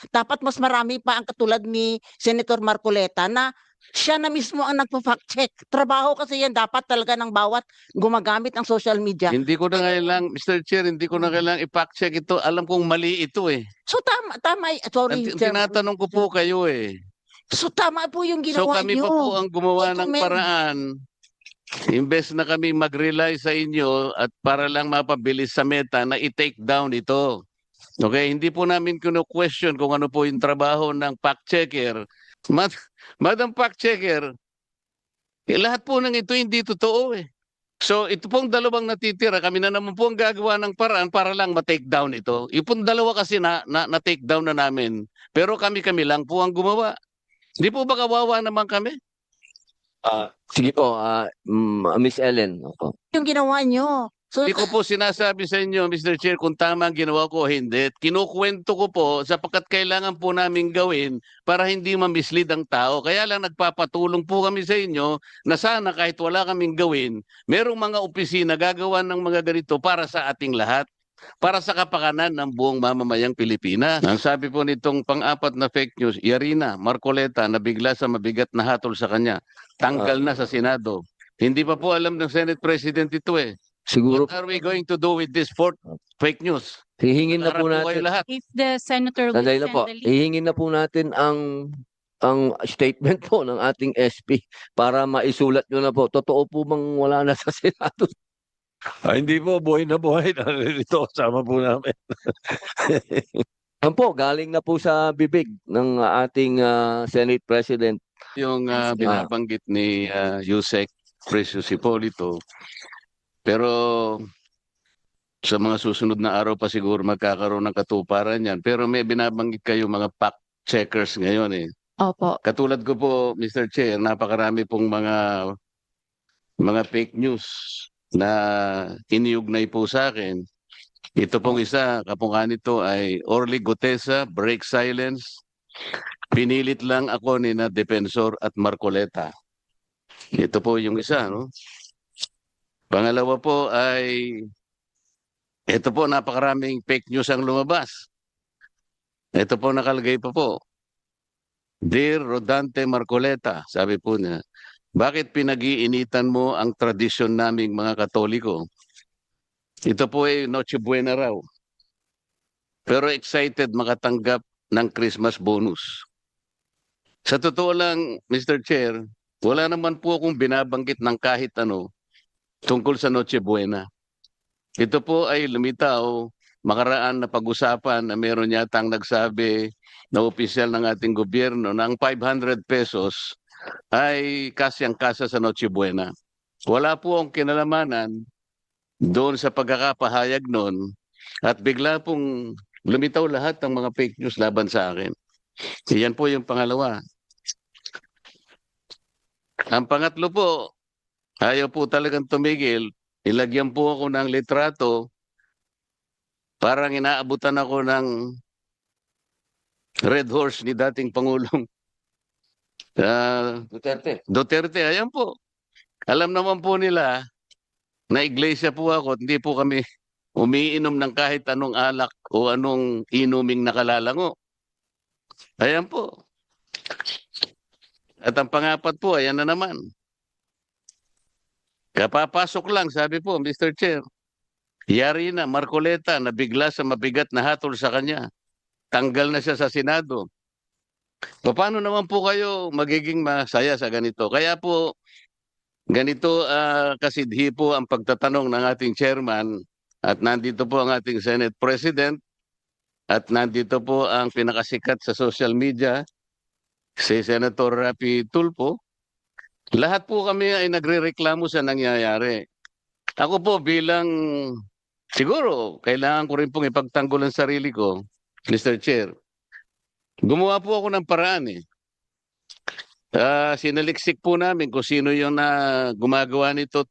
Dapat mas marami pa ang katulad ni Senator Marcoleta na siya na mismo ang nagpa-fact check. Trabaho kasi yan dapat talaga ng bawat gumagamit ng social media. Hindi ko na kailang, Mr. Chair, hindi ko na kailang i-fact check ito. Alam kong mali ito eh. So tama, sorry, Chairman. Tinatanong ko po kayo eh. So tama po yung So ginawa kami niyo. pa po ang gumawa ng Recommend. paraan. Imbes na kami mag-rely sa inyo at para lang mapabilis sa meta na i-take down ito. Okay, hindi po namin kino-question kung ano po yung trabaho ng fact checker. Madam fact checker, lahat po ng ito hindi totoo eh. So ito pong dalawang natitira, kami na naman po ang gagawa ng paraan para lang ma-take down ito. Yung pong dalawa kasi na-take down na namin. Pero kami lang po ang gumawa. Hindi po ba kawawa naman kami? Sige po, Miss Ellen. Opo. Yung ginawa niyo. So Hindi ko po sinasabi sa inyo, Mr. Chair, kung tama ang ginawa ko o hindi. Kinukwento ko po sapagkat kailangan po namin gawin para hindi ma-mislead ang tao. Kaya lang nagpapatulong po kami sa inyo na sana kahit wala kaming gawin, merong mga opisina gagawa ng mga ganito para sa ating lahat. Para sa kapakanan ng buong mamamayang Pilipinas. Ang sabi po nitong pang-apat na fake news, Yarina Marcoleta na bigla sa mabigat na hatol sa kanya. Tanggal na sa Senado. Hindi pa po alam ng Senate President ito eh. Siguro What are we going to do with this fourth fake news? hihingin na po Harap kayo natin. lahat. If the senator will Sandali na send po. the link. Hihingin na po natin ang statement po ng ating SP para maisulat nyo na po. Totoo po bang wala na sa Senado? Hindi po, buhay na buhay. Ito, kasama po namin. Yan po, galing na po sa bibig ng ating Senate President. Yung binabanggit ni Yusek Precious Hipolito. Pero sa mga susunod na araw pa siguro magkakaroon ng katuparan yan. Pero may binabanggit kayo mga fact checkers ngayon eh. Opo. Katulad ko po, Mr. Chair, napakarami pong mga fake news na iniugnay po sa akin. Ito pong isa, kapungka nito ay Orly Gutesa, Break Silence. Pinilit lang ako ni na Defensor at Marcoleta. Ito po yung isa, no? Pangalawa po ay ito po, napakaraming fake news ang lumabas. Ito po nakalagay pa po. Dear Rodante Marcoleta, sabi po niya, bakit pinag-iinitan mo ang tradisyon naming mga Katoliko? Ito po ay Noche Buena raw. Pero excited makatanggap ng Christmas bonus. Sa totoo lang, Mr. Chair, wala naman po akong binabanggit ng kahit ano tungkol sa Noche Buena. Ito po ay lumitaw, makaraan na pag-usapan na meron yatang nagsabi na opisyal ng ating gobyerno na ang 500 pesos ay kasyang-kasa sa Noche Buena. Wala po ang kinalamanan doon sa pagkakapahayag noon at bigla pong lumitaw lahat ng mga fake news laban sa akin. Yan po yung pangalawa. Ang pangatlo po, ayaw po talagang tumigil. Ilagyan po ako ng litrato. Parang inaabutan ako ng Red Horse ni dating Pangulong Duterte. Ayan po. Alam naman po nila na iglesia po ako. Hindi po kami umiinom ng kahit anong alak o anong inuming nakalalango. Ayan po. At ang pangapat po, ayan na naman. Kapapasok lang, sabi po, Mr. Chair. Yarina Marcoleta na bigla sa mabigat na hatol sa kanya. Tanggal na siya sa Senado. Paano naman po kayo magiging masaya sa ganito? Kaya po, ganito kasidhi po ang pagtatanong ng ating chairman at nandito po ang ating Senate President at nandito po ang pinakasikat sa social media, si Senator Rapi Tulfo. Lahat po kami ay nagrereklamo sa nangyayari. Ako po bilang, siguro, kailangan ko rin pong ipagtanggol ang sarili ko, Mr. Chair. Gumawa po ako ng paraan eh. Sinaliksik po namin kung sino yung gumagawa nito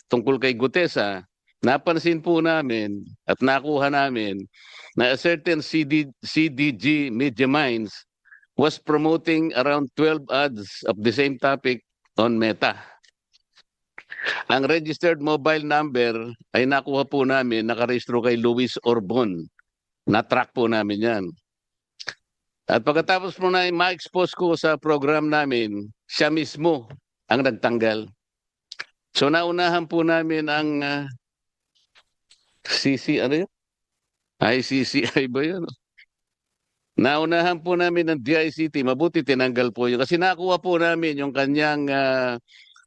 tungkol kay Gutesa. Napansin po namin at nakuha namin na a certain CDG Media Minds was promoting around 12 ads of the same topic on Meta. Ang registered mobile number ay nakuha po namin, nakarehistro kay Luis Orbon. Na-track po namin yan. At pagkatapos mo na ma-expose ko sa program namin, siya mismo ang nagtanggal. So naunahan po namin ang ano yun? ICCI ba yun? Naunahan po namin ng DICT, mabuti tinanggal po yun. Kasi nakuha po namin yung kanyang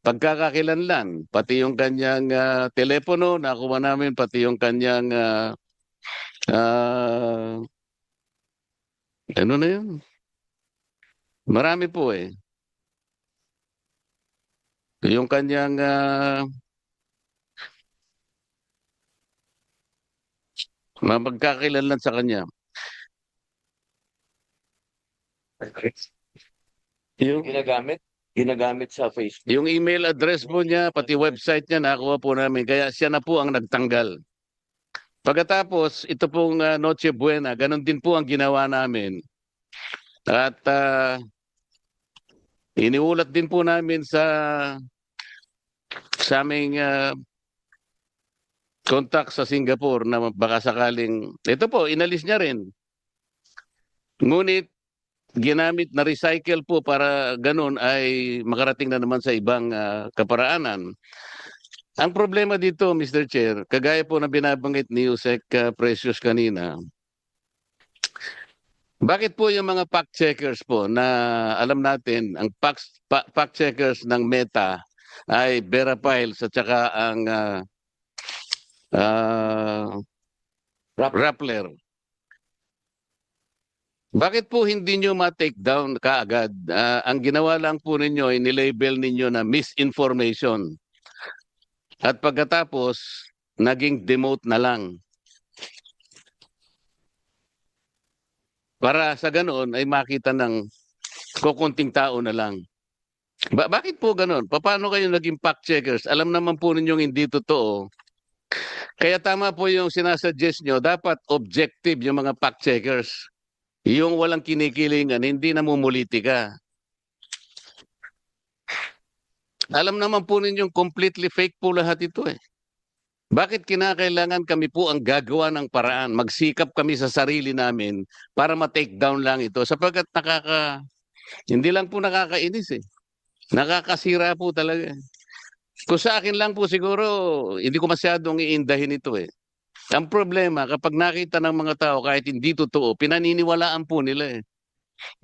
pagkakakilanlan, pati yung kanyang telepono, nakuha namin pati yung kanyang ano na yun? Marami po eh. Yung kanyang magkakakilanlan sa kanya. Yung, Ginagamit sa Facebook. yung email address po niya, pati website niya, nakuha po namin. Kaya siya na po ang nagtanggal. Pagkatapos, ito pong Noche Buena, ganun din po ang ginawa namin. At iniulat din po namin sa aming contact sa Singapore na baka sakaling, ito po, inalis niya rin. Ngunit, ginamit na recycle po para ganun ay makarating na naman sa ibang kaparaanan. Ang problema dito, Mr. Chair, kagaya po na binabanggit ni Yusek Precious kanina, bakit po yung mga fact checkers po na alam natin, ang fact checkers ng Meta ay Vera Piles at saka ang Rappler. Bakit po hindi nyo ma-take down kaagad? Ang ginawa lang po ninyo ay nilabel ninyo na misinformation. At pagkatapos, naging demote na lang. Para sa ganoon ay makita ng kukunting tao na lang. Bakit po ganoon? Paano kayo naging fact checkers? Alam naman po ninyong hindi totoo. Kaya tama po yung sinasuggest nyo, dapat objective yung mga fact checkers. Yung walang kinikilingan, hindi namumulitika. Alam naman po ninyong completely fake po lahat ito eh. Bakit kinakailangan kami po ang gagawa ng paraan? Magsikap kami sa sarili namin para ma-take down lang ito. Sapagkat hindi lang po nakakainis eh. Nakakasira po talaga. Kung sa akin lang po siguro, hindi ko masyadong iindahin ito eh. Ang problema, kapag nakita ng mga tao kahit hindi totoo, pinaniniwalaan po nila eh.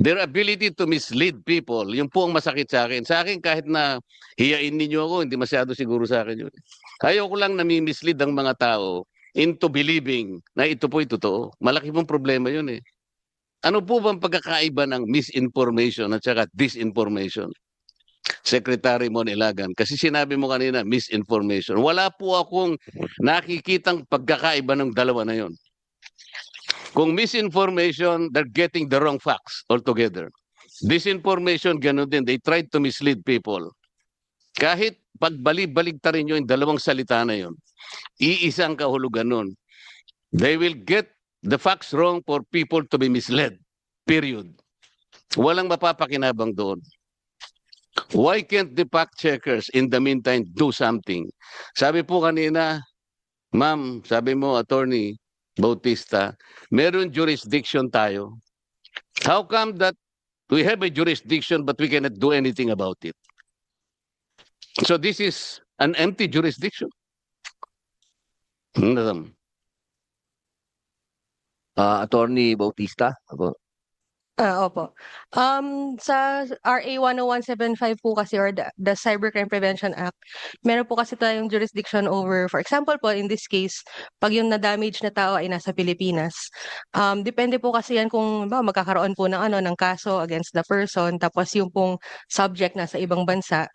Their ability to mislead people, yung po ang masakit sa akin. Sa akin, kahit na hiyain ninyo ako, hindi masyado siguro sa akin yun. Ayoko lang nami-mislead ang mga tao into believing na ito po'y totoo. Malaki pong problema yun eh. Ano po bang pagkakaiba ng misinformation at saka disinformation? Secretary Mon Ilagan, kasi sinabi mo kanina misinformation. Wala po akong nakikitang pagkakaiba ng dalawa na yon. Kung misinformation, they're getting the wrong facts altogether. Disinformation, ganun din. They tried to mislead people. Kahit pagbalik-baligtarin nyo yung dalawang salita na yon, iisang kahulugan nun. They will get the facts wrong for people to be misled. Period. Walang mapapakinabang doon. Why can't the fact checkers in the meantime do something? Sabi po kanina, ma'am, sabi mo, Attorney Bautista, meron jurisdiction tayo. How come that we have a jurisdiction but we cannot do anything about it? So this is an empty jurisdiction. Attorney Bautista? Apo. Opo. Sa RA 10175 po kasi or the Cybercrime Prevention Act, meron po kasi tayong jurisdiction over, for example po, in this case, pag yung na-damage na tao ay nasa Pilipinas. Depende po kasi yan kung magkakaroon po ng kaso against the person, tapos yung pong subject nasa ibang bansa.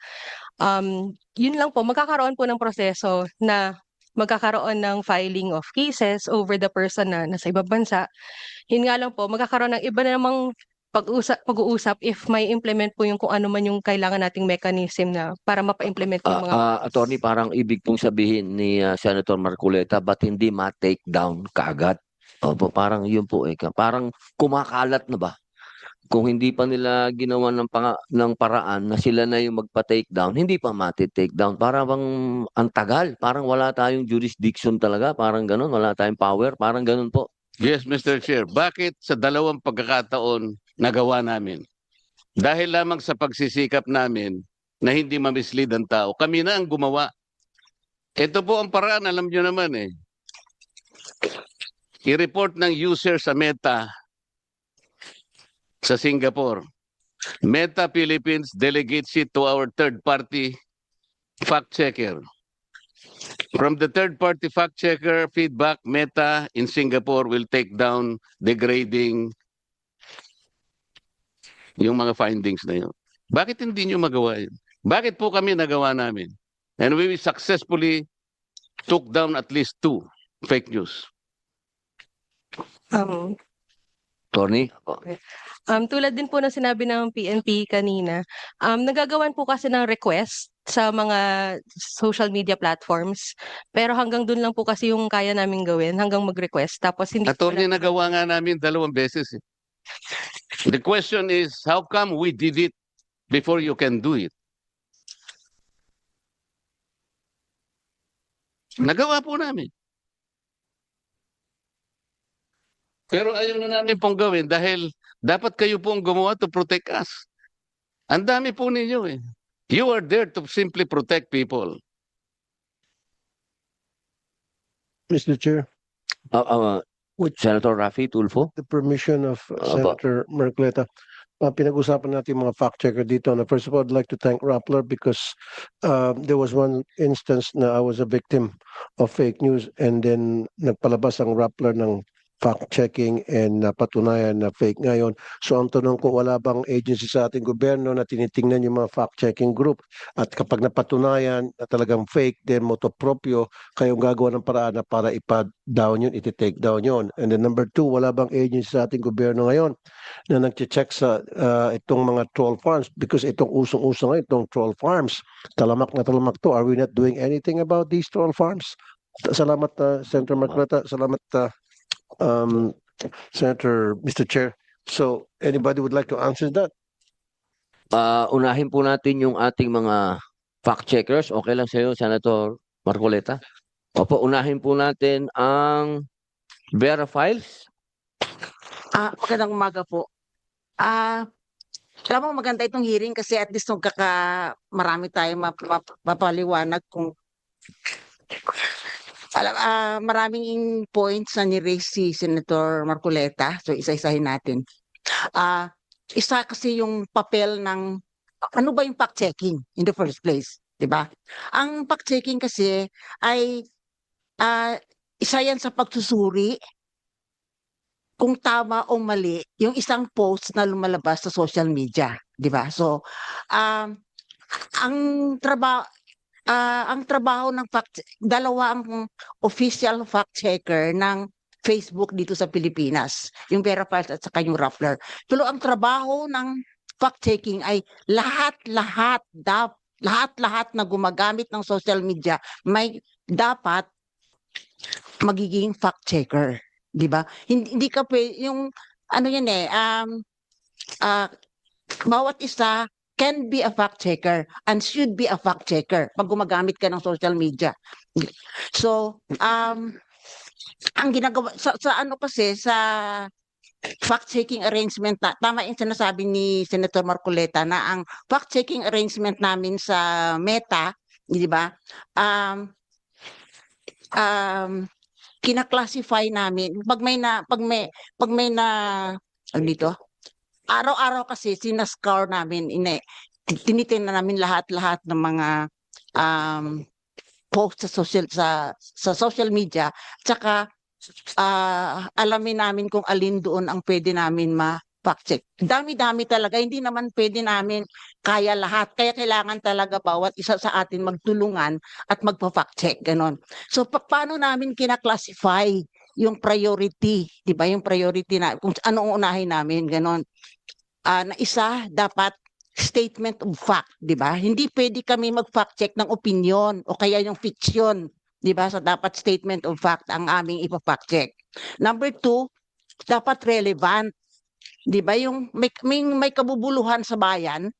Yun lang po, magkakaroon po ng proseso na magkakaroon ng filing of cases over the person na nasa ibang bansa. Yun nga lang po, magkakaroon ng iba na namang pag-uusap if may implement po yung kung ano man yung kailangan nating mechanism na para mapa-implement yung mga... Attorney, parang ibig pong sabihin ni Senator Marcoleta, ba't hindi ma-take down kaagad? Opo, parang yun po eh. Parang kumakalat na ba? Kung hindi pa nila ginawa ng paraan na sila na yung magpa-take down, hindi pa mati-take down. Parang ang tagal. Parang wala tayong jurisdiction talaga. Parang ganun. Wala tayong power. Parang ganun po. Yes, Mr. Chair. Bakit sa dalawang pagkakataon nagawa namin. Dahil lamang sa pagsisikap namin na hindi mamislead ang tao, kami na ang gumawa. Ito po ang paraan, alam nyo naman eh. I-report ng user sa Meta sa Singapore. Meta Philippines delegates it to our third-party fact-checker. From the third-party fact-checker feedback, Meta in Singapore will take down degrading yung mga findings na yun. Bakit hindi nyo magawa yun? Bakit po kami nagawa namin? And we successfully took down at least 2 fake news. Attorney? Tulad din po ng sinabi ng PNP kanina, nagagawan po kasi ng request sa mga social media platforms. Pero hanggang dun lang po kasi yung kaya namin gawin, hanggang mag-request. Tapos hindi po Attorney, nagawa nga namin 2 beses. Eh. The question is, how come we did it before you can do it? Nagawa po namin. Pero ayaw na namin pong gawin dahil dapat kayo pong gumawa to protect us. Ang dami po ninyo eh. You are there to simply protect people. Mr. Chair, Senator Raffy Tulfo? the permission of Opo. Senator Marcoleta, pinag-usapan natin yung mga fact checker dito. Na first of all, I'd like to thank Rappler because there was one instance na I was a victim of fake news and then nagpalabas ang Rappler ng fact checking and napatunayan na fake ngayon. So ang tanong ko, wala bang agency sa ating gobyerno na tinitingnan yung mga fact checking group at kapag napatunayan na talagang fake, then motu proprio kayong gagawa ng paraan na para ipa-down yun, iti-take down yun. And then number 2, wala bang agency sa ating gobyerno ngayon na nag-check sa itong mga troll farms because itong usong-usong ngayon, itong troll farms, talamak na talamak to. Are we not doing anything about these troll farms? Salamat, Senator Marcoleta. Salamat, Senator, Mr. Chair. So, anybody would like to answer that? Unahin po natin yung ating mga fact checkers. Okay lang sa iyo, Senator Marcoleta? Opo, unahin po natin ang Vera Files. Magandang umaga po. Alam mo, maganda itong hearing kasi at least marami tayong mapaliwanag kung maraming points na ni-raise si Senator Marcoleta. So, isa-isahin natin. Isa kasi yung papel ng, ano ba yung fact-checking in the first place? Diba? Ang fact-checking kasi ay isa yan sa pagsusuri kung tama o mali yung isang post na lumalabas sa social media. Diba? So, ang trabaho ng dalawa ang official fact checker ng Facebook dito sa Pilipinas, yung Vera Files at saka yung Rappler. Pero ang trabaho ng fact checking ay lahat na gumagamit ng social media may dapat magiging fact checker, 'di ba? Hindi ka yung ano yan bawat isa can be a fact checker and should be a fact checker pag gumagamit ka ng social media. So, ang ginagawa sa ano kasi sa fact-checking arrangement tama yung sinasabi ni Senator Marcoleta na ang fact-checking arrangement namin sa Meta, di ba? Kina-classify namin pag may na ano dito? Araw-araw kasi sinascore namin, tinitingnan namin lahat ng mga post sa social media, tsaka alamin namin kung alin doon ang pwede namin ma-fact check. Dami-dami talaga, hindi naman pwede namin kaya lahat. Kaya kailangan talaga bawat isa sa atin magtulungan at magpa-fact check, ganon. So paano namin kina-classify yung priority, 'di ba? Yung priority na kung anong unahin namin, ganon. Na isa dapat statement of fact, 'di ba? Hindi pwede kami mag-fact check ng opinion o kaya yung fiction, 'di ba? So dapat statement of fact ang aming ipa-fact check. Number 2, dapat relevant. 'Di ba? Yung may kabubuluhan sa bayan,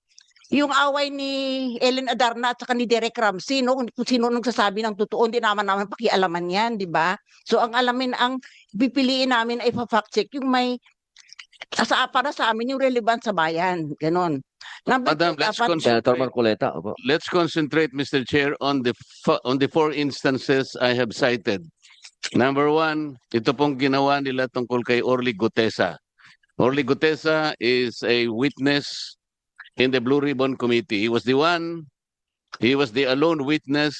yung away ni Ellen Adarna at saka ni Derek Ramsey, no? Kung sino nagsasabi ng totoo, hindi naman pakialaman 'yan, 'di ba? So ang pipiliin namin ay ipa-fact check yung may Para sa amin yung relevant sa bayan, ganon. Number Madam, two, let's dapat- Senator concentrate. Marcoleta, opo. Let's concentrate, Mr. Chair, on the 4 instances I have cited. Number 1, ito pong ginawa nila tungkol kay Orly Gutesa. Orly Gutesa is a witness in the Blue Ribbon Committee. He was the lone witness.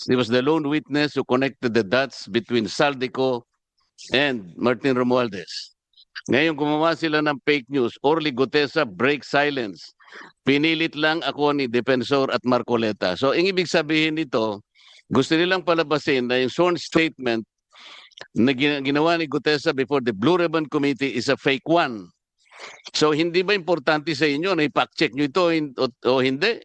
He was the lone witness who connected the dots between Saldico and Martin Romualdez. Ngayon gumawa sila ng fake news. Orly Gutesa breaks silence. Pinilit lang ako ni Defensor at Marcoleta. So, ang ibig sabihin nito, gusto nilang palabasin na yung sworn statement na ginawa ni Gutesa before the Blue Ribbon Committee is a fake one. So, hindi ba importante sa inyo na i-fact-check nyo ito o hindi?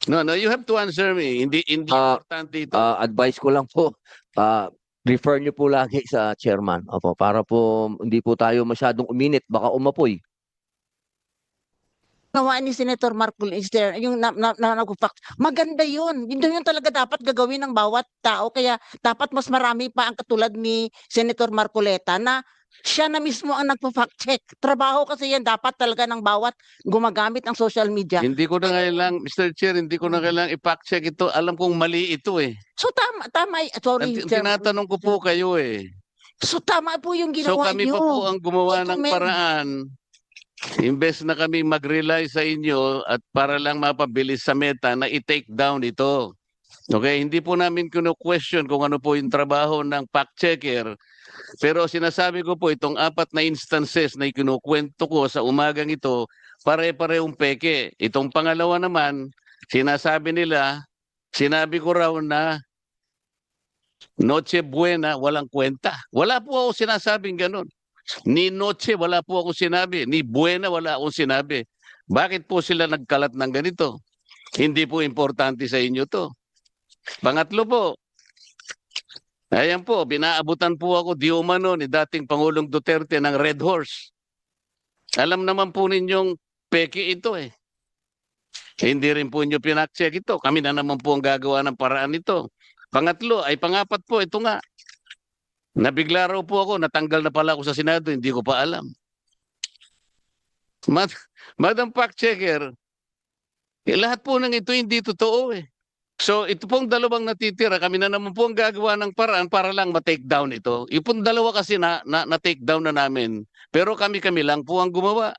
No, you have to answer me. Hindi importante ito. Advice ko lang po, refer nyo po lagi sa chairman. Opo, para po hindi po tayo masyadong uminit, baka umapoy. Gawa ni Senator Marcoleta, yung maganda yun. Yun talaga dapat gagawin ng bawat tao. Kaya dapat mas marami pa ang katulad ni Senator Marcoleta na siya na mismo ang nagpa-fact check. Trabaho kasi yan dapat talaga ng bawat gumagamit ng social media. Hindi ko na kailang, Mr. Chair, hindi ko na kailang i-fact check ito. Alam kong mali ito eh. So tama, sorry. Chairman. Tinatanong ko po kayo eh. So tama po yung So ginawa kami niyo. pa po ang gumawa ng Recommend. paraan. Imbes na kami mag-rely sa inyo at para lang mapabilis sa meta na i-take down ito. Okay, hindi po namin kino-question kung ano po yung trabaho ng fact checker. Pero sinasabi ko po itong 4 na instances na ikinukwento ko sa umagang ito, pare-parehong peke. Itong pangalawa naman, sinabi ko raw na Noche Buena, walang kwenta. Wala po ako sinasabing ganun. Ni Noche, wala po ako sinabi. Ni Buena, wala akong sinabi. Bakit po sila nagkalat ng ganito? Hindi po importante sa inyo to. Pangatlo po, ayan po, binaabutan po ako di umano ni dating Pangulong Duterte ng Red Horse. Alam naman po ninyong peki ito eh. Hindi rin po inyo pinak-check ito. Kami na naman po ang gagawa ng paraan ito. Pangapat po, ito nga. Nabigla raw po ako, natanggal na pala ako sa Senado, hindi ko pa alam. Madam Fact Checker, lahat po ng ito hindi totoo eh. So ito pong dalawang natitira, kami na naman po ang gagawa ng paraan para lang ma-take down ito. Yung dalawa kasi na-take down na namin, pero kami lang po ang gumawa.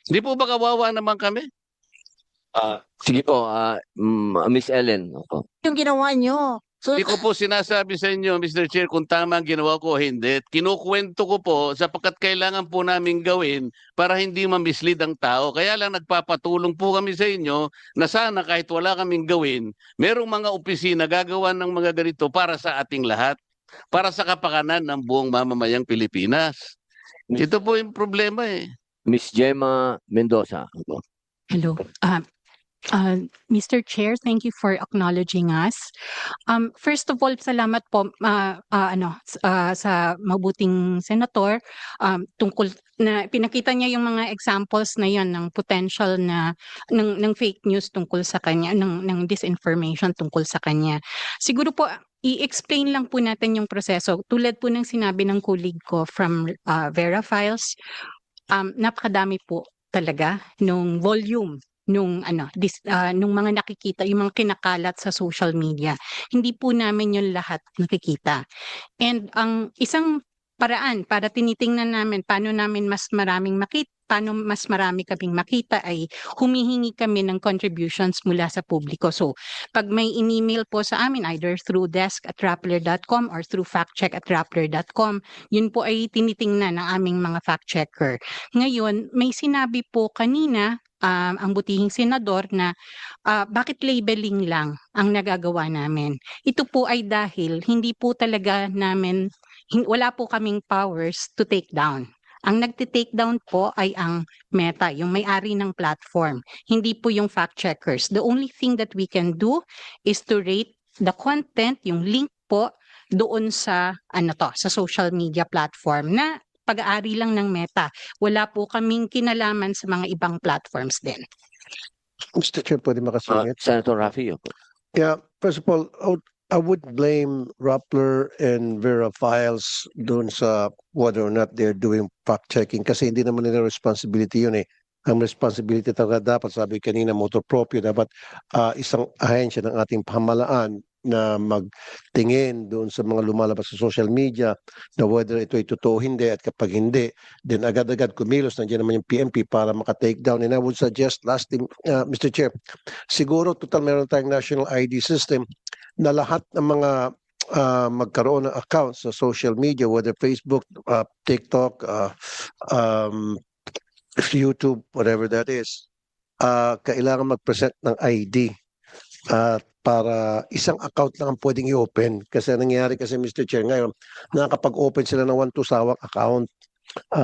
Hindi po ba kawawa naman kami? Sige po, Miss Ellen. Opo. Yung ginawa niyo. So, Hindi ko po sinasabi sa inyo, Mr. Chair, kung tama ang ginawa ko o hindi. Kinukwento ko po sapagkat kailangan po namin gawin para hindi ma-mislead ang tao. Kaya lang nagpapatulong po kami sa inyo na sana kahit wala kaming gawin, merong mga opisina gagawa ng mga ganito para sa ating lahat. Para sa kapakanan ng buong mamamayang Pilipinas. Ito po yung problema eh. Miss Gemma Mendoza. Opo. Hello. Mr. Chair, thank you for acknowledging us. First of all, salamat po sa mabuting senator tungkol na pinakita niya yung mga examples na yon ng potential na ng fake news tungkol sa kanya, ng disinformation tungkol sa kanya. Siguro po i-explain lang po natin yung proseso. Tulad po ng sinabi ng colleague ko from Vera Files, napakadami po talaga nung volume nung mga nakikita, yung mga kinakalat sa social media. Hindi po namin yung lahat nakikita. And ang isang paraan para tinitingnan namin paano mas marami kaming makita ay humihingi kami ng contributions mula sa publiko. So, pag may in-email po sa amin either through desk@rappler.com or through factcheck@rappler.com, yun po ay tinitingnan ng aming mga fact checker. Ngayon, may sinabi po kanina ang butihing senador na bakit labeling lang ang nagagawa namin. Ito po ay dahil hindi po talaga wala po kaming powers to take down. Ang nagte-take down po ay ang Meta, yung may-ari ng platform. Hindi po yung fact checkers. The only thing that we can do is to rate the content, yung link po doon sa sa social media platform na pag-aari lang ng Meta. Wala po kaming kinalaman sa mga ibang platforms din. Mr. Chair, pwede makasingit? Senator Raffy. Opo. Yeah, first of all, I would blame Rappler and Vera Files doon sa whether or not they're doing fact checking kasi hindi naman nila responsibility yun eh. Ang responsibility talaga dapat, sabi kanina, motor proprio, dapat isang ahensya ng ating pamahalaan na magtingin doon sa mga lumalabas sa social media na whether ito ay totoo o hindi, at kapag hindi, then agad-agad kumilos, nandiyan naman yung PNP para maka-take down. And I would suggest, lastly, Mr. Chair, siguro total meron tayong national ID system na lahat ng mga magkaroon ng accounts sa social media, whether Facebook, TikTok, YouTube, whatever that is, kailangan mag-present ng ID para isang account lang ang pwedeng i-open. Kasi nangyayari kasi, Mr. Chair, ngayon, nakakapag-open sila ng 1-2 sawak account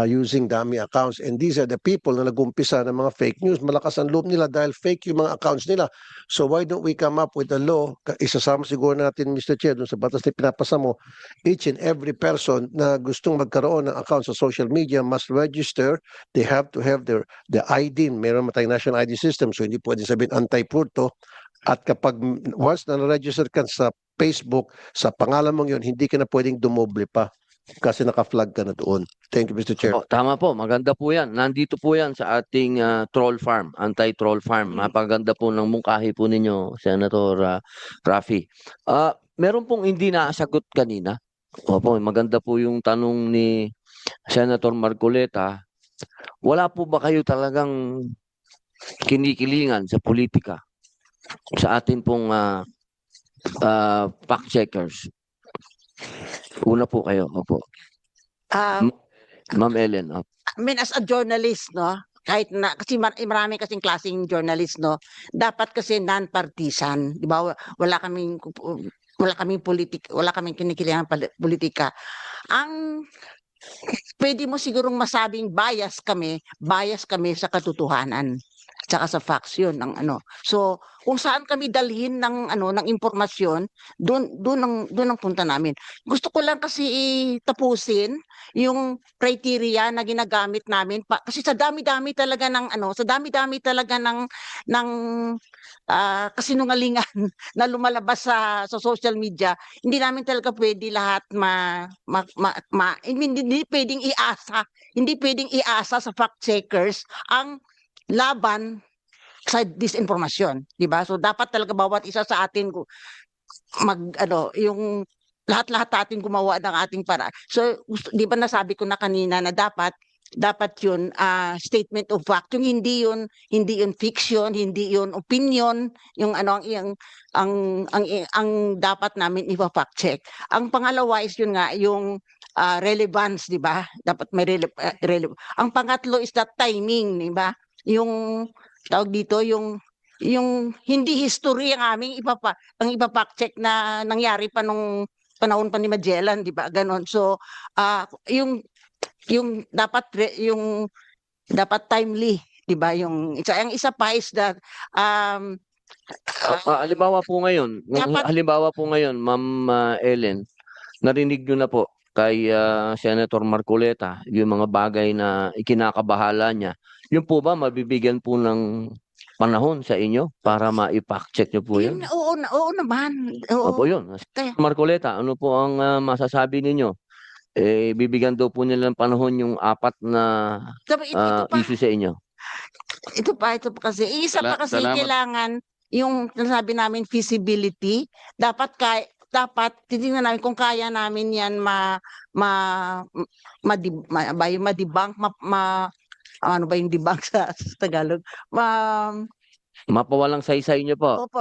using dummy accounts. And these are the people na nag-umpisa ng mga fake news. Malakas ang loob nila dahil fake yung mga accounts nila. So why don't we come up with a law? Isasama siguro natin, Mr. Chair, dun sa batas na pinapasa mo, each and every person na gustong magkaroon ng account sa social media must register. They have to have the ID. Meron tayong national ID system, so hindi pwedeng sabihin anti-fraud to. At kapag once na na-register ka sa Facebook, sa pangalan mong yun, hindi ka na pwedeng dumoble pa kasi naka-flag ka na doon. Thank you, Mr. Chair. Oh, tama po, maganda po yan. Nandito po yan sa ating troll farm, anti-troll farm. Napaganda po ng mungkahi po ninyo, Senator Raffy. Meron pong hindi nasagot kanina. Opo, maganda po yung tanong ni Senator Marcoleta. Wala po ba kayo talagang kinikilingan sa politika sa atin pong fact checkers? Una po kayo, opo. Ma'am Ellen. Opo. I mean, as a journalist, no, kahit na, kasi marami kasing klaseng journalist, no, dapat kasi non-partisan, di ba? Wala kaming kinikilingan politika. Ang pwede mo sigurong masabing bias kami sa katotohanan. Tsaka sa facts yun ng ano. So, kung saan kami dalhin ng ng impormasyon, doon ang punta namin. Gusto ko lang kasi tapusin yung criteria na ginagamit namin kasi sa dami-dami talaga ng kasinungalingan na lumalabas sa social media. Hindi namin talaga pwede lahat hindi pwedeng iasa sa fact checkers ang laban sa disinformasyon, di ba? So dapat talaga bawat isa sa atin yung lahat-lahat natin gumawa ng ating para. So di ba nasabi ko na kanina na dapat yun statement of fact, yung hindi yun fiction, hindi yun opinion, yung ang dapat namin i-fact check. Ang pangalawa is yun nga yung relevance, di ba? Dapat may ang pangatlo is that timing, di ba? Yung tawag dito, yung hindi history ang aming ipafact check na nangyari pa nung panahon pa ni Magellan, di ba? Ganon. So, yung dapat timely, di ba? Yung isa pa is that halimbawa po ngayon, Ma'am Ellen, narinig nyo na po kay Senator Marcoleta yung mga bagay na ikinakabahala niya. Yun po ba mabibigyan po ng panahon sa inyo para ma-fact check nyo po yun? Oo naman. Oo. Opo yun. Marcoleta, ano po ang masasabi ninyo? Bibigyan daw po nila ng panahon yung 4 na issue sa inyo. Ito pa kasi. Isa pa kasi Salamat. kailangan yung nasabi namin feasibility. Dapat titingnan namin kung kaya namin yan ma-debunk, ano ba yung debunk sa Tagalog? Mapawalang saysay nyo po. Ano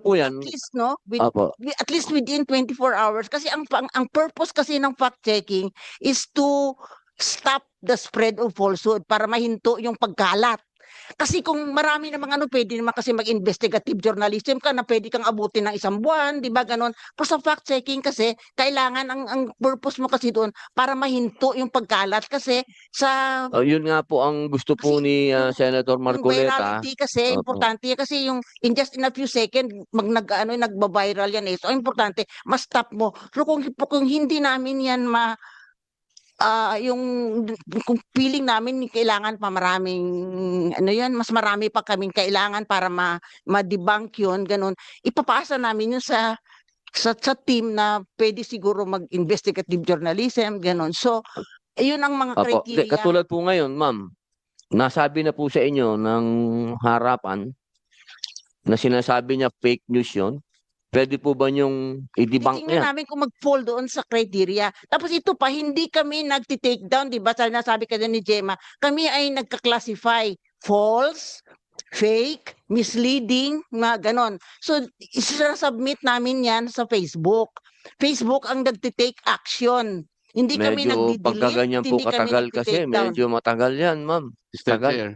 po yan? At least, no? Opo. At least within 24 hours. Kasi ang purpose kasi ng fact-checking is to stop the spread of falsehood para mahinto yung pagkalat. Kasi kung marami namang pwede naman kasi mag-investigative journalism ka na pwede kang abutin ng 1 buwan, di ba ganon? Pero sa fact-checking kasi, kailangan ang purpose mo kasi doon para mahinto yung pagkalat kasi sa... Yun nga po ang gusto po ni Senator Marcoleta. Virality kasi, importante kasi yung in just in a few seconds, nagba-viral yan eh. So, importante, ma-stop mo. So, kung hindi namin yan yung kung feeling namin kailangan pa maraming mas marami pa kaming kailangan para ma-debunk yun, ganun. Ipapasa namin yun sa team na pwede siguro mag-investigative journalism, ganun. So, yun ang mga Opo. Di, criteria. katulad po ngayon, ma'am, nasabi na po sa inyo ng harapan na sinasabi niya fake news yun. Pwede po ba niyong i-debunk Titingnan yan? namin kung mag-fall doon sa criteria. Tapos ito pa, hindi kami nagti-take down, di ba? Sabi ka ni Gemma, kami ay nagka-classify false, fake, misleading, mga ganon. So, isasubmit namin yan sa Facebook. Facebook ang nagti-take action. Hindi kami Medyo pagka nagdi-delete, ganyan po hindi kami katagal kasi, nagti-take down. medyo matagal yan, ma'am. Mr. Tagal. Chair,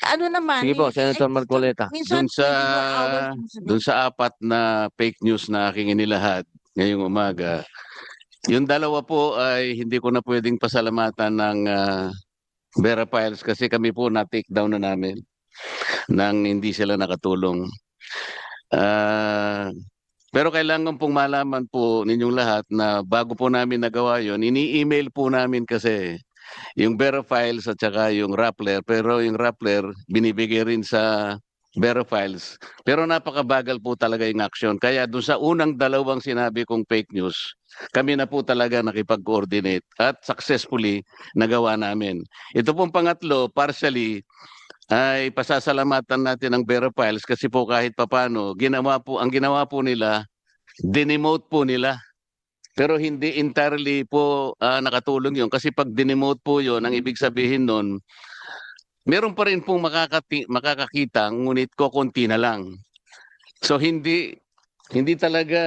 Ano naman? Sige po, Senator Marcoleta. Minsan, dun sa 24 hours. dun sa 4 na fake news na aking inilahad ngayong umaga, yung dalawa po ay hindi ko na pwedeng pasalamatan ng Vera Files kasi kami po na-take down na namin nang hindi sila nakatulong. Pero kailangan pong malaman po ninyong lahat na bago po namin nagawa yon, ini-email po namin kasi yung Vera Files at saka yung Rappler, pero yung Rappler binibigay rin sa Vera Files. Pero napakabagal po talaga yung action. Kaya doon sa unang dalawang sinabi kong fake news, kami na po talaga nakipag-coordinate at successfully nagawa namin. Ito pong pangatlo, partially, ay pasasalamatan natin ang Vera Files kasi po kahit papano, ang ginawa po nila, dinemote po nila. Pero hindi entirely po nakatulong yun. Kasi pag dinemote po yun, ang ibig sabihin nun, meron pa rin pong makakakita, ngunit kokonti na lang. So hindi talaga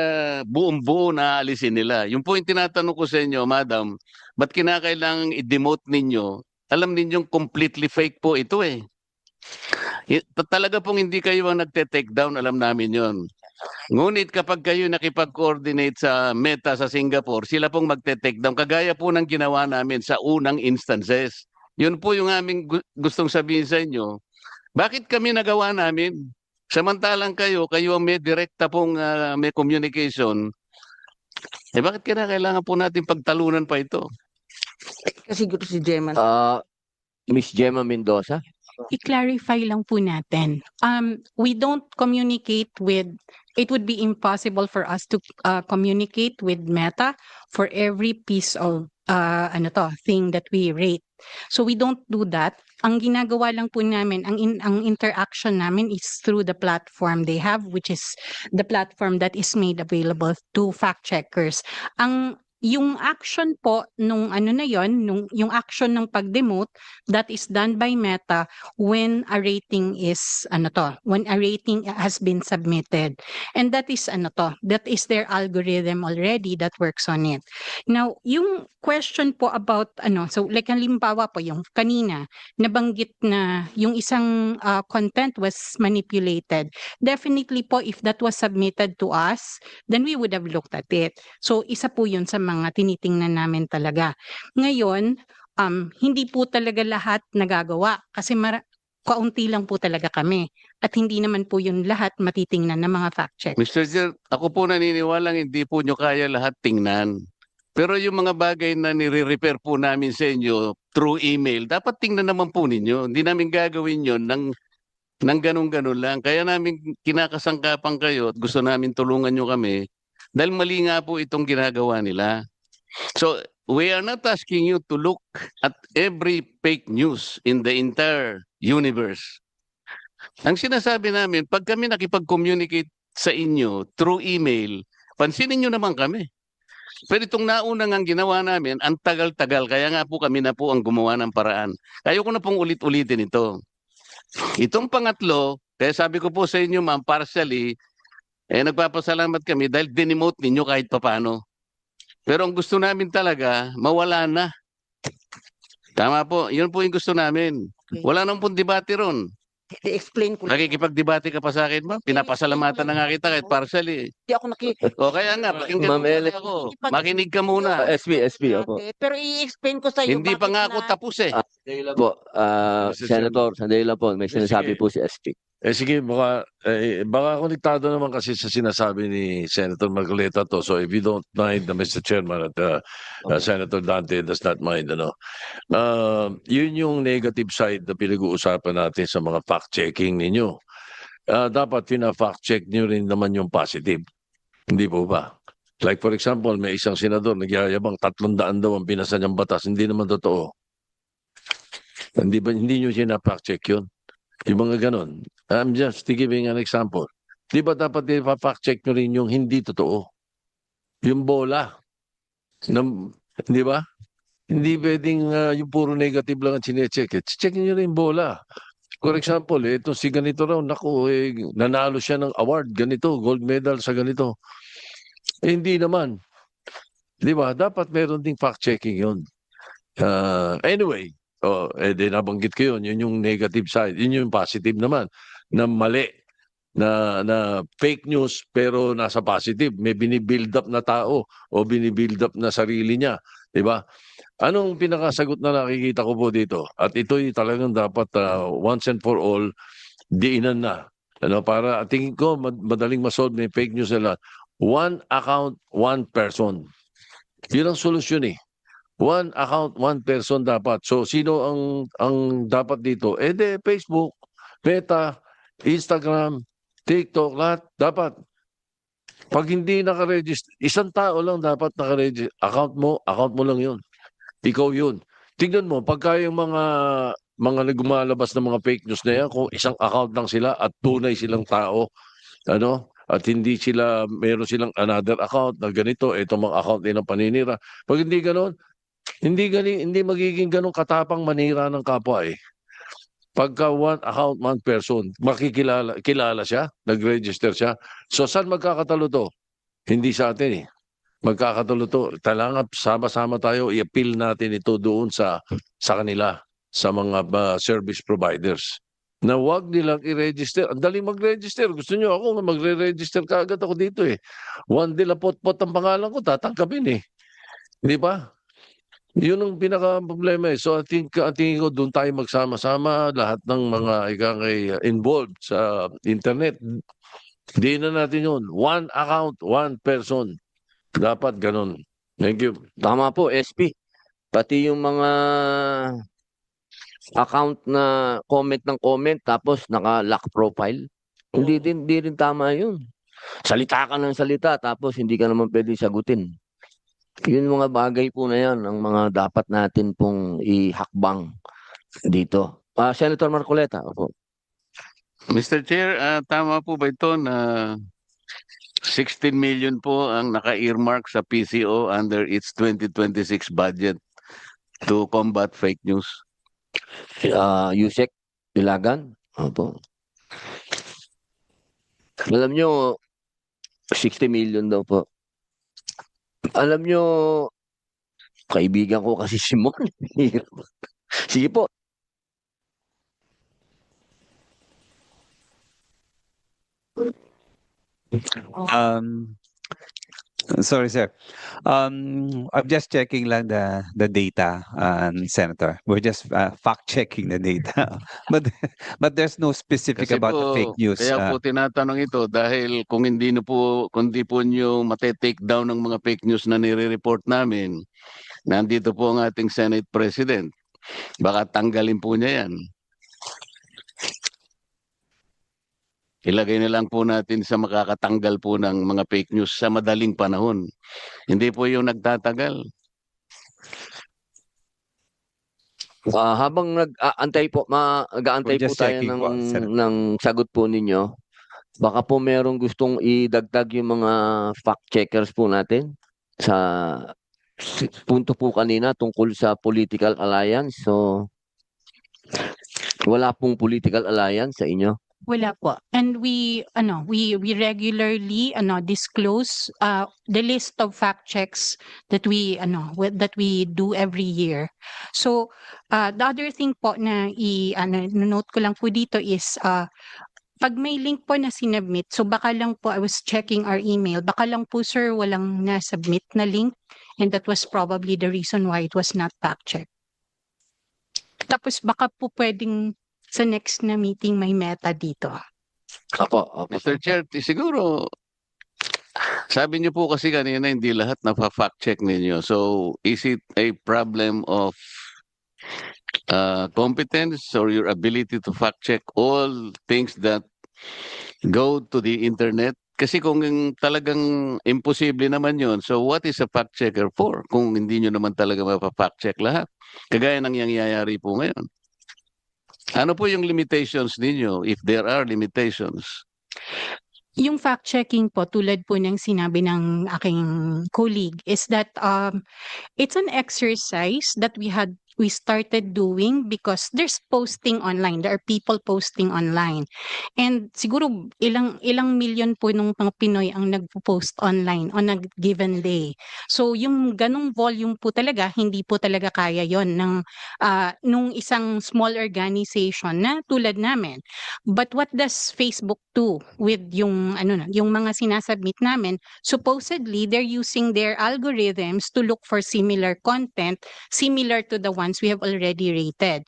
buong-buo na aalisin nila. Yung po yung tinatanong ko sa inyo, Madam, ba't kinakailangang i-demote ninyo? Alam ninyong completely fake po ito eh. Talaga pong hindi kayo ang nagte-take down, alam namin yon. Ngunit kapag kayo nakipag-coordinate sa Meta sa Singapore, sila pong magte-take down. Kagaya po ng ginawa namin sa unang instances. Yun po yung aming gustong sabihin sa inyo. Bakit kami nagawa namin? Samantalang kayo ang may direkta pong may communication. Bakit kailangan po natin pagtalunan pa ito? Kasi siguro si Gemma. Miss Gemma Mendoza. I-clarify lang po natin. We don't communicate with, it would be impossible for us to communicate with Meta for every piece of thing that we rate. So we don't do that. Ang ginagawa lang po namin, ang interaction namin is through the platform they have, which is the platform that is made available to fact checkers. Yung action po nung yung action ng pag-demote, that is done by Meta when a rating is when a rating has been submitted. And that is their algorithm already that works on it. Now, yung question po about so like halimbawa po yung kanina nabanggit na yung isang content was manipulated. Definitely po if that was submitted to us, then we would have looked at it. So isa po yun sa mga tinitingnan namin talaga. Ngayon, hindi po talaga lahat nagagawa kasi kaunti lang po talaga kami at hindi naman po yun lahat matitingnan ng mga fact check. Mr. Chair, ako po naniniwalang hindi po nyo kaya lahat tingnan. Pero yung mga bagay na nire-repair po namin sa inyo through email, dapat tingnan naman po ninyo. Hindi namin gagawin yun ng ganun-ganun lang. Kaya namin kinakasangkapan kayo at gusto namin tulungan nyo kami dahil mali nga po itong ginagawa nila. So, we are not asking you to look at every fake news in the entire universe. Ang sinasabi namin, pag kami nakipag-communicate sa inyo through email, pansinin nyo naman kami. Pero itong naunang ang ginawa namin, ang tagal-tagal, kaya nga po kami na po ang gumawa ng paraan. Ayoko na pong ulit-ulitin ito. Itong pangatlo, kaya sabi ko po sa inyo ma'am, partially, nagpapasalamat kami dahil dinemote ninyo kahit papano. Pero ang gusto namin talaga, mawala na. Tama po, yun po yung gusto namin. Wala nang pong debate ron. I-explain ko. Nakikipag-debate ka pa sa akin, ma'am. Pinapasalamatan na nga kita kahit partially. Hindi ako O kaya nga, pakinggan Ma'am mo Ellen. ako. Makinig ka muna. SB, opo. Pero i-explain ko sa iyo. Hindi pa nga ako tapos eh. Sandali lang po, Senator, sandali lang po, may sinasabi po si SP. Sige, baka konektado naman kasi sa sinasabi ni Senator Marcoleta to. So if you don't mind, Mr. Chairman, at Senator Dante does not mind, yun yung negative side na pinag-uusapan natin sa mga fact-checking ninyo. Dapat pina-fact-check nyo rin naman yung positive. Hindi po ba? Like for example, may isang senador nagyayabang 300 daw ang pinasa niyang batas. Hindi naman totoo. Hindi nyo sina-fact-check yun? Yung mga ganon. I'm just giving an example. Di ba dapat ipa-fact-check nyo rin yung hindi totoo? Yung bola. Di ba? Hindi pwedeng yung puro negative lang ang chinecheck. Check nyo rin yung bola. For example, ito si ganito raw, naku, nanalo siya ng award, ganito, gold medal sa ganito. Hindi naman. Di ba? Dapat meron ding fact-checking yun. Anyway, nabanggit ko yun yung negative side. Yun yung positive naman, na mali, na fake news pero nasa positive. May binibuild up na tao o binibuild up na sarili niya. Di ba? Anong pinakasagot na nakikita ko po dito? At ito'y talagang dapat once and for all, diinan na. Para tingin ko, madaling masolve may fake news na lahat. One account, one person. Yun ang solusyon eh. One account, one person dapat. So, sino ang dapat dito? Facebook, Meta, Instagram, TikTok, lahat. Dapat. Pag hindi nakaregister, isang tao lang dapat nakaregister. Account mo lang yun. Ikaw yun. Tignan mo, pagka yung mga gumalabas ng mga fake news na yan, kung isang account lang sila at tunay silang tao, at hindi meron silang another account na ganito, itong mga account din ng paninira. Pag hindi ganon, hindi magiging ganun katapang manira ng kapwa eh. Pagka one account, one person, kilala siya, nag-register siya. So saan magkakatalo to? Hindi sa atin eh. Magkakatalo to. Talagang sama-sama tayo, i-appeal natin ito doon sa kanila, sa mga service providers. Na wag nilang i-register. Ang daling mag-register. Gusto nyo ako, magre-register kaagad ako dito eh. One de la pot-pot ang pangalan ko, tatangkapin eh. Di ba? Yun ang pinaka-problema eh. So, tingin ko doon tayo magsama-sama lahat ng mga involved sa internet. Di na natin yun. One account, one person. Dapat ganun. Thank you. Tama po, SP. Pati yung mga account na comment ng comment tapos naka-lock profile. Hindi rin tama yun. Salita ka ng salita tapos hindi ka naman pwede sagutin. Yun mga bagay po na yan ang mga dapat natin pong ihakbang dito. Senator Marcoleta. Opo. Mr. Chair, tama po ba ito na 16 million po ang naka-earmark sa PCO under its 2026 budget to combat fake news? Yusek Ilagan. Opo. Alam nyo, 60 million daw po. Alam nyo, kaibigan ko kasi si Mon. Sige po. Sorry, sir. I'm just checking lang the data, Senator. We're just fact-checking the data. But there's no specific Kasi about the po, fake news. kaya po tinatanong ito dahil kung hindi po nyo mate-take down ng mga fake news na nire-report namin, nandito po ang ating Senate President. Baka tanggalin po niya yan. Ilagay na lang po natin sa makakatanggal po ng mga fake news sa madaling panahon. Hindi po yung nagtatagal. Habang nag-aantay po, mag-aantay po We're just tayo checking po, Senator. ng sagot po ninyo. Baka po merong gustong idagdag yung mga fact-checkers po natin sa punto po kanina tungkol sa political alliance. So, wala pong political alliance sa inyo. Wala po. And we regularly disclose the list of fact checks that we do every year. So the other thing po na note ko lang po dito is pag may link po na sinubmit, so baka lang po I was checking our email, baka lang po sir walang na-submit na link and that was probably the reason why it was not fact checked. Tapos baka po pwedeng sa next na meeting may meta dito. Opo. Mr. Chair, siguro, sabi niyo po kasi kanina hindi lahat na-fact check ninyo. So, is it a problem of competence or your ability to fact check all things that go to the internet? Kasi kung talagang imposible naman yon, so what is a fact checker for? Kung hindi nyo naman talaga mapafact check lahat. Kagaya ng nangyayari po ngayon. Ano po yung limitations ninyo, if there are limitations? Yung fact-checking po, tulad po ng sinabi ng aking colleague, is that it's an exercise that we started doing because there's posting online. There are people posting online. And siguro ilang million po nung mga Pinoy ang nagpo-post online on a given day. So yung ganong volume po talaga, hindi po talaga kaya yon ng nung isang small organization na tulad namin. But what does Facebook do with yung yung mga sinasubmit namin? Supposedly they're using their algorithms to look for similar content similar to the ones we have already rated.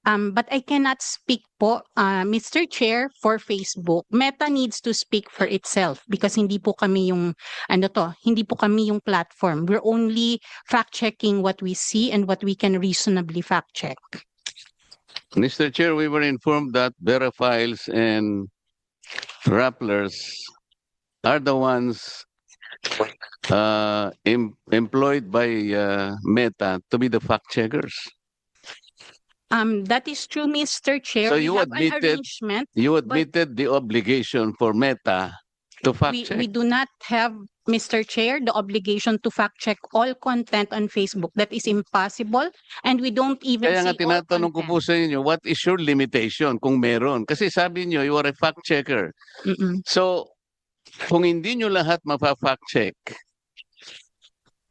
But I cannot speak po, Mr. Chair, for Facebook. Meta needs to speak for itself because hindi po kami yung hindi po kami yung platform. We're only fact-checking what we see and what we can reasonably fact-check. Mr. Chair, we were informed that Veraphiles and Rapplers are the ones employed by Meta to be the fact checkers. That is true, Mr. Chair. So We you have an admitted- arrangement. You admitted the obligation for Meta to fact check. We do not have, Mr. Chair, the obligation to fact check all content on Facebook. That is impossible, and we don't even Kaya nga see all tinatanong ko content. po sa inyo, what is your limitation kung meron? Kasi sabi niyo, you are a fact checker. Mm-mm. So, kung hindi nyo lahat mapa-fact check,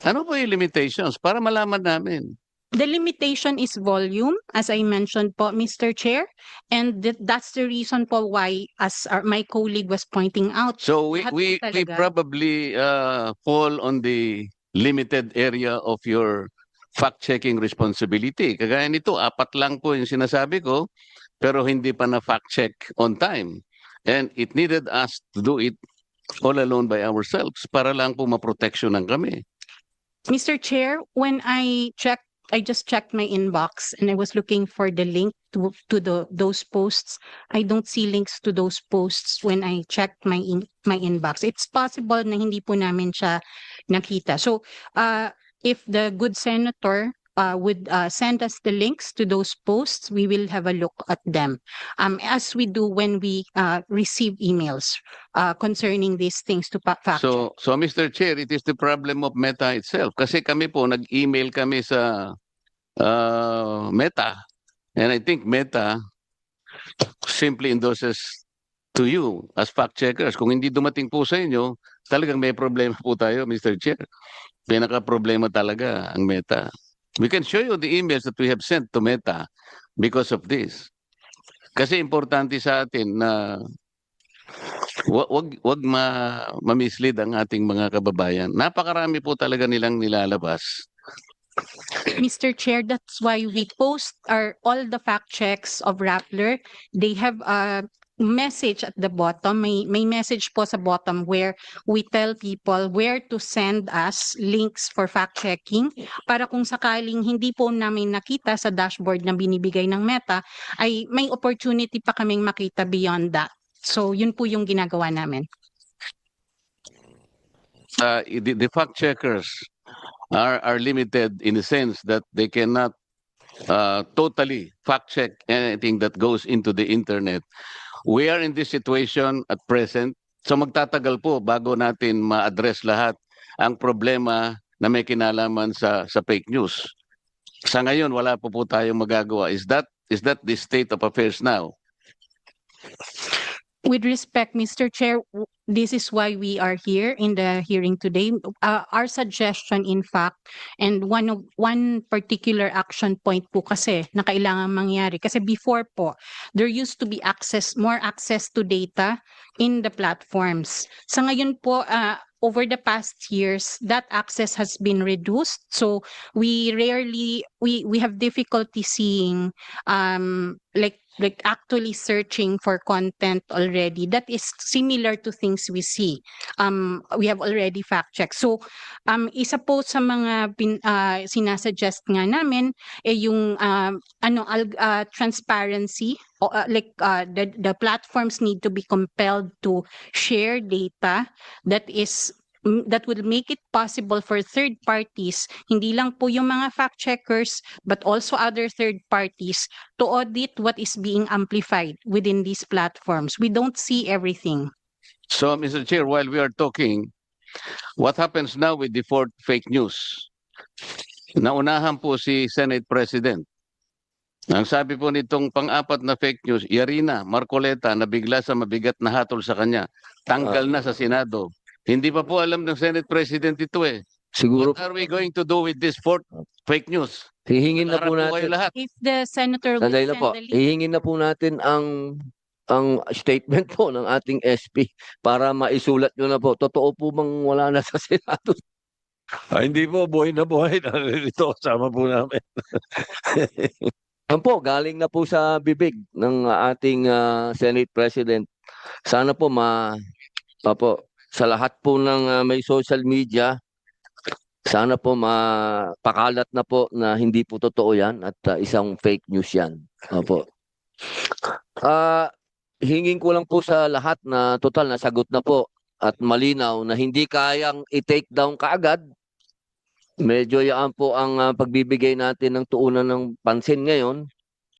ano po yung limitations para malaman namin? The limitation is volume, as I mentioned po, Mr. Chair, and that's the reason po why, as my colleague was pointing out, So lahat po we talaga. probably fall on the limited area of your fact-checking responsibility. Kagaya nito, 4 lang po yung sinasabi ko, pero hindi pa na fact-check on time. And it needed us to do it all alone by ourselves para lang po maproteksyonan kami. Mr. Chair, when I just checked my inbox and I was looking for the link to those posts. I don't see links to those posts when I checked my inbox. It's possible na hindi po namin siya nakita. So, if the good senator would send us the links to those posts, we will have a look at them. As we do when we receive emails concerning these things to fact check. So Mr. Chair, it is the problem of Meta itself. Kasi kami po, nag-email kami sa Meta. And I think Meta simply endorses to you as fact checkers. Kung hindi dumating po sa inyo, talagang may problema po tayo, Mr. Chair. Pinaka-problema talaga ang Meta. We can show you the emails that we have sent to Meta because of this. Kasi importante sa atin na wag ma-mislead ang ating mga kababayan. Napakarami po talaga nilang nilalabas. Mr. Chair, that's why we post all the fact checks of Rappler. They have a message at the bottom. May message po sa bottom where we tell people where to send us links for fact checking para kung sakaling hindi po namin nakita sa dashboard na binibigay ng Meta, ay may opportunity pa kaming makita beyond that. So yun po yung ginagawa namin. The fact checkers are limited in the sense that they cannot totally fact check anything that goes into the internet. We are in this situation at present. So magtatagal po bago natin ma-address lahat ang problema na may kinalaman sa fake news. Sa ngayon wala po tayong magagawa. Is that the state of affairs now? With respect, Mr. Chair, this is why we are here in the hearing today. Our suggestion, in fact, and one particular action point po kasi na kailangan mangyari. Kasi before po, there used to be more access to data in the platforms. Sa ngayon po, over the past years, that access has been reduced. So we have difficulty seeing like like actually searching for content already that is similar to things we see. We have already fact checked. So isa po sa mga sinasuggest nga namin yung transparency, the platforms need to be compelled to share data that will make it possible for third parties, hindi lang po yung mga fact checkers, but also other third parties to audit what is being amplified within these platforms. We don't see everything. So, Mr. Chair, while we are talking, what happens now with the fourth fake news? Naunahan po si Senate President. Ang sabi po nitong pang-apat na fake news, Yarina Marcoleta na bigla sa mabigat na hatol sa kanya, tanggal na sa Senado. Hindi pa po alam ng Senate President ito eh. Siguro What are we going to do with this fourth fake news? hihingin na po Harap po kayo natin. lahat. If the senator will Sandali na send po. the link, Hihingin na po natin ang statement po ng ating SP para maisulat nyo na po. Totoo po bang wala na sa Senado? Hindi po, buhay na buhay. Ito, kasama po namin. Yan po, galing na po sa bibig ng ating Senate President. Sana po sa lahat po ng may social media, sana po mapakalat na po na hindi po totoo yan at isang fake news yan. Opo. Hingin ko lang po sa lahat na total na sagot na po at malinaw na hindi kayang i-take down kaagad. Medyo yan po ang pagbibigay natin ng tuunan ng pansin ngayon